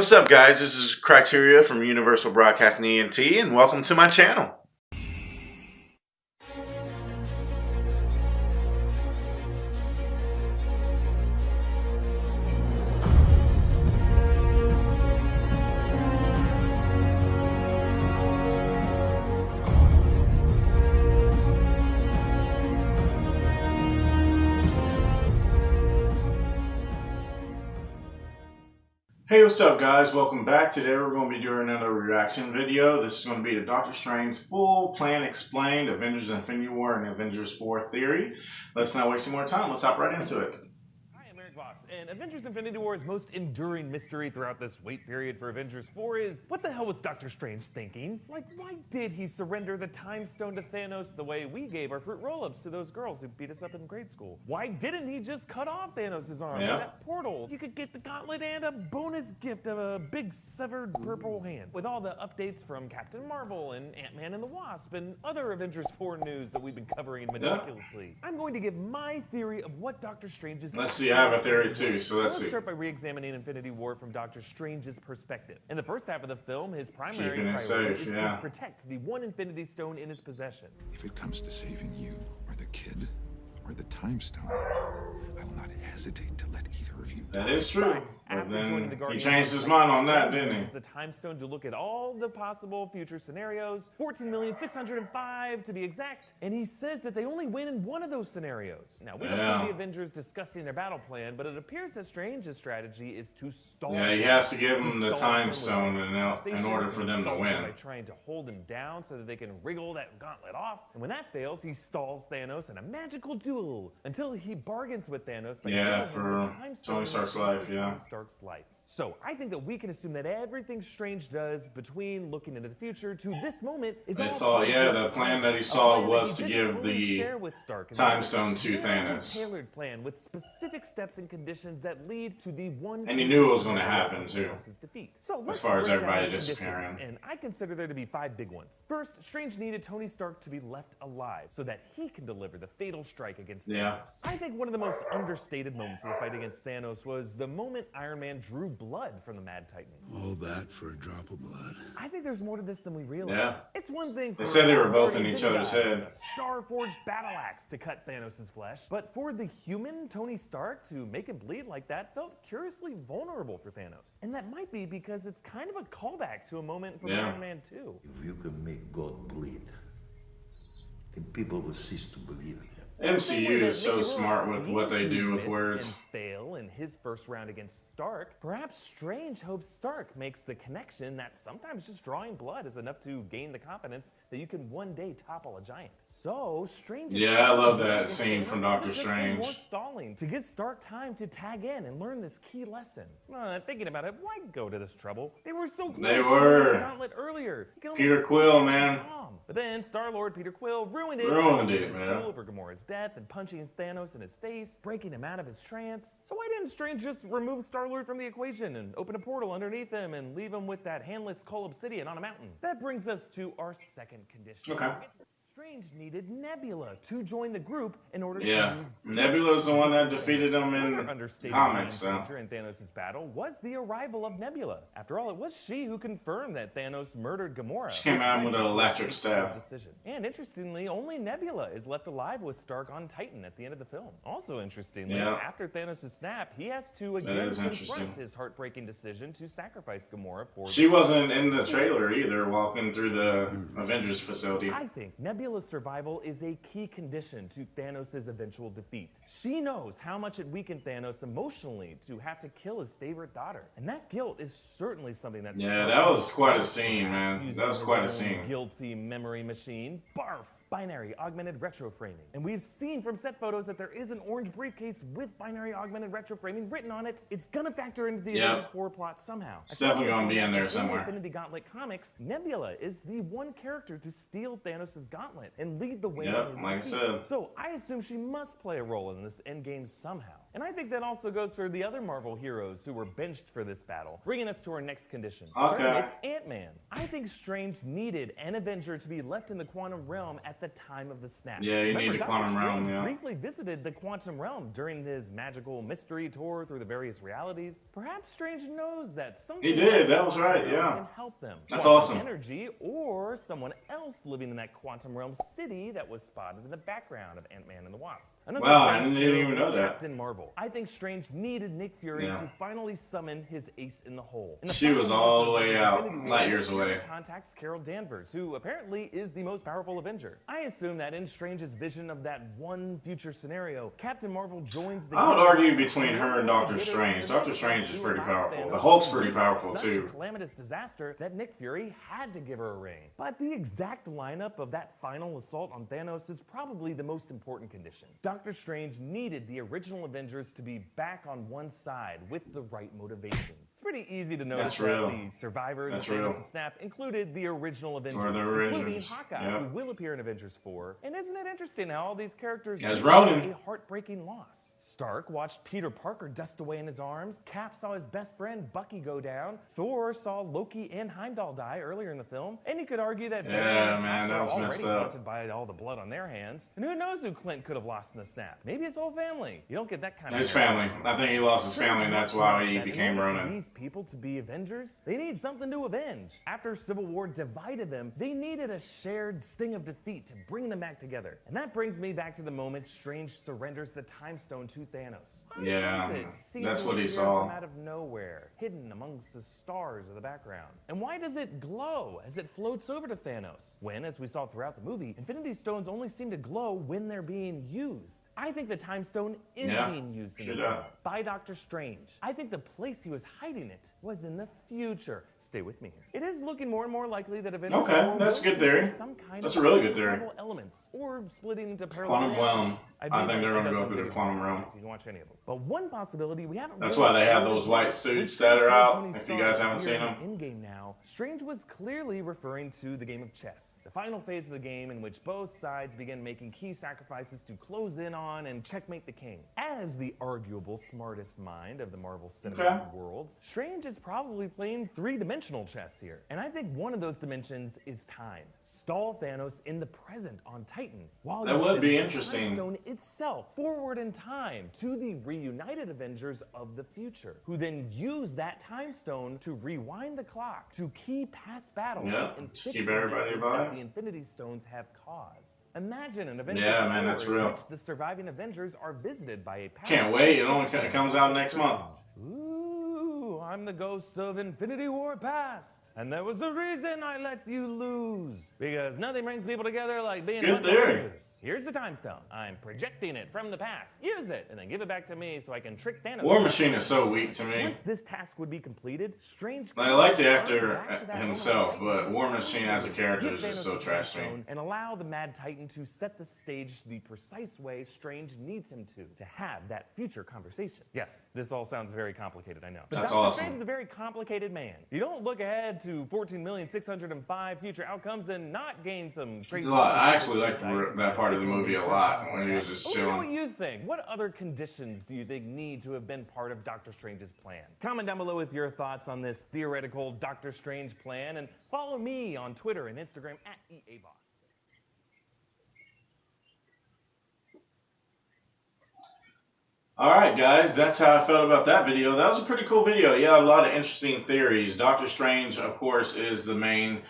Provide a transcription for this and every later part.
What's up, guys? This is Criteria from Universal Broadcasting ENT, and welcome to my channel. Hey, what's up, guys? Welcome back. Today we're going to be doing another reaction video. This is going to be the Doctor Strange Full Plan Explained, Avengers Infinity War and Avengers 4 Theory. Let's not waste any more time. Let's hop right into it. Hi, I'm Eric Voss, and Avengers Infinity War's most enduring mystery throughout this wait period for Avengers 4 is, what the hell was Doctor Strange thinking? Like, why did he surrender the Time Stone to Thanos the way we gave our fruit roll-ups to those girls who beat us up in grade school? Why didn't he just cut off Thanos' arm with that portal? You could get the gauntlet and a bonus gift of a big severed purple hand. With all the updates from Captain Marvel and Ant-Man and the Wasp and other Avengers 4 news that we've been covering meticulously, I'm going to give my theory of what Doctor Strange is. Let's see, I have a theory too, so let's see. Let's start by re-examining Infinity War from Doctor Strange's perspective. In the first half of the film, his primary priority is to protect the one Infinity Stone in his possession. If it comes to saving you, or the kid, or the Time Stone, I will not hesitate to let either of you die. That is true. But then he changed his mind on that, didn't he? Uses the Time Stone to look at all the possible future scenarios, 14,605,000 to be exact, and he says that they only win in one of those scenarios. Now, we don't see the Avengers discussing their battle plan, but it appears that Strange's strategy is to stall. Yeah, he has to give them the Time Stone in order for them to win. By trying to hold him down so that they can wriggle that gauntlet off, and when that fails, he stalls Thanos in a magical duel until he bargains with Thanos by for Tony Stark's life, life. So I think that we can assume that everything Strange does between looking into the future to this moment is the plan that he saw was to give the Time Stone to Thanos. A tailored plan with specific steps and conditions that lead to the one. And he knew it was going to happen too. Defeat. So as far as everybody disappearing. And I consider there to be 5 big ones. First, Strange needed Tony Stark to be left alive so that he can deliver the fatal strike against Thanos. I think one of the most understated moments of the fight against Thanos was the moment Iron Man drew blood from the Mad Titan. All that for a drop of blood. I think there's more to this than we realize. It's one thing for they said they were both in each other's head. A star-forged battle axe to cut Thanos' flesh, but for the human Tony Stark to make him bleed like that felt curiously vulnerable for Thanos. And that might be because it's kind of a callback to a moment from Iron Man 2. If you can make God bleed, then people will cease to believe in him. MCU is so smart with what they do with words. And fail in his first round against Stark. Perhaps Strange hopes Stark makes the connection that sometimes just drawing blood is enough to gain the confidence that you can one day topple a giant. So Strange. I love that scene from Doctor Strange. More stalling to give Stark time to tag in and learn this key lesson. Thinking about it, why go to this trouble? They were so close. They were. The gauntlet earlier. Peter Quill, man. But then Star-Lord Peter Quill ruined it. Man. Over Gamora's death and punching Thanos in his face, breaking him out of his trance. So why didn't Strange just remove Star-Lord from the equation and open a portal underneath him and leave him with that handless Cull Obsidian on a mountain? That brings us to our second condition. Strange needed Nebula to join the group in order to use. Nebula's the one that defeated him in comics. During Thanos' battle was the arrival of Nebula. After all, it was she who confirmed that Thanos murdered Gamora. She came out with an electric staff. And interestingly, only Nebula is left alive with Stark on Titan at the end of the film. Also interestingly, after Thanos' snap, he has to again confront his heartbreaking decision to sacrifice Gamora for. She wasn't in the trailer either, walking through the Avengers facility. I think Nebula's survival is a key condition to Thanos' eventual defeat. She knows how much it weakened Thanos emotionally to have to kill his favorite daughter. And that guilt is certainly something that's... that was quite a scene, man. That was quite a scene. Guilty memory machine. Barf! Binary augmented retroframing. And we've seen from set photos that there is an orange briefcase with binary augmented retroframing written on it. It's gonna factor into the Avengers 4 plot somehow. It's definitely gonna be in there somewhere. In Infinity Gauntlet comics, Nebula is the one character to steal Thanos' gauntlet and lead the way to his defeat. So I assume she must play a role in this endgame somehow. And I think that also goes for the other Marvel heroes who were benched for this battle, bringing us to our next condition. Starting Okay. with Ant-Man. I think Strange needed an Avenger to be left in the quantum realm at the time of the snap. Yeah, you need Remember, the Doctor quantum realm, Strange yeah. briefly visited the quantum realm during his magical mystery tour through the various realities. Perhaps Strange knows that something He did, like the that was quantum right, realm yeah. can help them. That's Quantum awesome. Energy, or someone else living in that quantum realm city that was spotted in the background of Ant-Man and the Wasp. Another Wow, I benched didn't hero even know is that. Captain Marvel. I think Strange needed Nick Fury Yeah. to finally summon his ace in the hole. In the She final was all moments the of way Avengers out, Infinity War, light Nick years Fury away. contacts Carol Danvers, who apparently is the most powerful Avenger. I assume that in Strange's vision of that one future scenario, Captain Marvel joins the. I would hero argue lineup between and her and they're Doctor able to get Strange. into the Doctor next Strange is to pretty allow powerful. Thanos The Hulk's to pretty beat powerful, such too. a calamitous disaster that Nick Fury had to give her a ring. But the exact lineup of that final assault on Thanos is probably the most important condition. Doctor Strange needed the original Avengers to be back on one side with the right motivation. It's pretty easy to notice That's that real. the survivors That's of Thanos' real. snap included the original Avengers, Or the including originals, Hawkeye, yeah. who will appear in Avengers 4. And isn't it interesting how all these characters As face Ronan. a heartbreaking loss? Stark watched Peter Parker dust away in his arms, Cap saw his best friend Bucky go down, Thor saw Loki and Heimdall die earlier in the film, and you could argue that Banner Yeah, and man, Natasha that was are messed already up. haunted by all the blood on their hands. And who knows who Clint could have lost in the snap? Maybe his whole family. You don't get that kind of His family. I think he lost his family, and that's why he that in became order for Ronin. these people to be Avengers, they need something to avenge. After Civil War divided them, they needed a shared sting of defeat to bring them back together. And that brings me back to the moment Strange surrenders the Time Stone to Thanos. Why Yeah, does it seem that's to what he appear saw. from out of nowhere, hidden amongst the stars of the background? And why does it glow as it floats over to Thanos? When, as we saw throughout the movie, Infinity Stones only seem to glow when they're being used. I think the Time Stone is Yeah, being used in sure this does. moment by Doctor Strange. I think the place he was hiding it was in the future. Stay with me here. It is looking more and more likely that Avengers Okay, 4 that's a will good theory. feature some kind That's of a really good theory. quantum elements, or splitting into parallel Quantum realm. realities. I mean, think they're it gonna go doesn't through the get into quantum this realm. subject. You can watch any of them. But one possibility we haven't That's really why they have explored those is white when suits Strange that are told out, Tony if you Stark guys that haven't we're seen in Endgame now, Strange was clearly referring to the game of chess, the final phase of the game in which both sides begin making key sacrifices to close in on and checkmate the king. As the arguable smartest mind of the Marvel Cinematic world, Strange is probably playing three-dimensional chess here. And I think one of those dimensions is time. Stall Thanos in the present on Titan, while That you would send be the interesting. Time Stone itself forward in time to the reunited Avengers of the future, who then use that Time Stone to rewind the clock to key past battles Yeah, and to fix keep the everybody messes that alive. the Infinity Stones have caused. Imagine an Avengers Yeah, man, 4 that's in real. which the surviving Avengers are visited by a past Can't wait. It only Strange. comes out next month. Ooh, I'm the ghost of Infinity War past. And there was a reason I let you lose. Because nothing brings people together like being a Good bunch of theory. losers. Here's the Time Stone. I'm projecting it from the past. Use it, and then give it back to me so I can trick Thanos. War Machine is so weak to me. Once this task would be completed, Strange I like the could actor return back to that himself, moment but War Machine as a character Give is just Thanos so the trash to Time me. Stone and allow the Mad Titan to set the stage the precise way Strange needs him to have that future conversation. Yes, this all sounds very complicated, I know. But That's Doctor awesome. Strange is a very complicated man. You don't look ahead to 14,605 future outcomes and not gain some crazy. I actually like insight that part of the into movie a people lot and when he was things just like that. Let me know what chilling. you think. What other conditions do you think need to have been part of Doctor Strange's plan? Comment down below with your thoughts on this theoretical Doctor Strange plan, and follow me on Twitter and Instagram at EABoss. Alright guys, that's how I felt about that video. That was a pretty cool video. Yeah, a lot of interesting theories. Doctor Strange, of course, is the main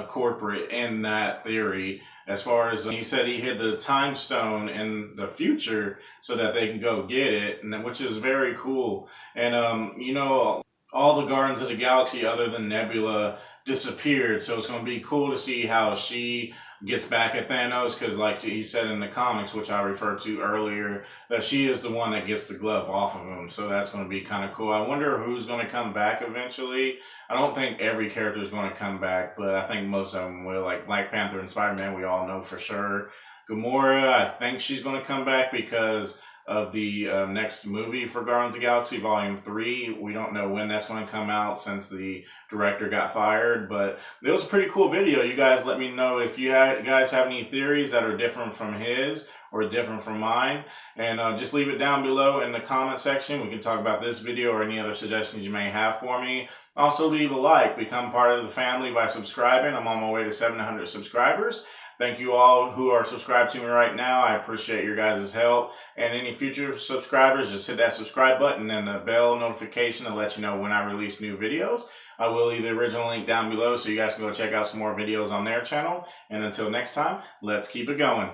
corporate in that theory. As far as he said he hid the Time Stone in the future so that they can go get it, and which is very cool. And you know, all the Guardians of the Galaxy other than Nebula disappeared, so it's going to be cool to see how she gets back at Thanos, because like he said in the comics, which I referred to earlier, that she is the one that gets the glove off of him, so that's going to be kind of cool. I wonder who's going to come back eventually. I don't think every character is going to come back, but I think most of them will. Like Black Panther and Spider-Man, we all know for sure. Gamora, I think she's going to come back because of the next movie for Guardians of the Galaxy Volume 3. We don't know when that's going to come out since the director got fired, but it was a pretty cool video. You guys let me know if you guys have any theories that are different from his, or different from mine. And just leave it down below in the comment section. We can talk about this video or any other suggestions you may have for me. Also leave a like. Become part of the family by subscribing. I'm on my way to 700 subscribers. Thank you all who are subscribed to me right now. I appreciate your guys' help. And any future subscribers, just hit that subscribe button and the bell notification to let you know when I release new videos. I will leave the original link down below so you guys can go check out some more videos on their channel. And until next time, let's keep it going.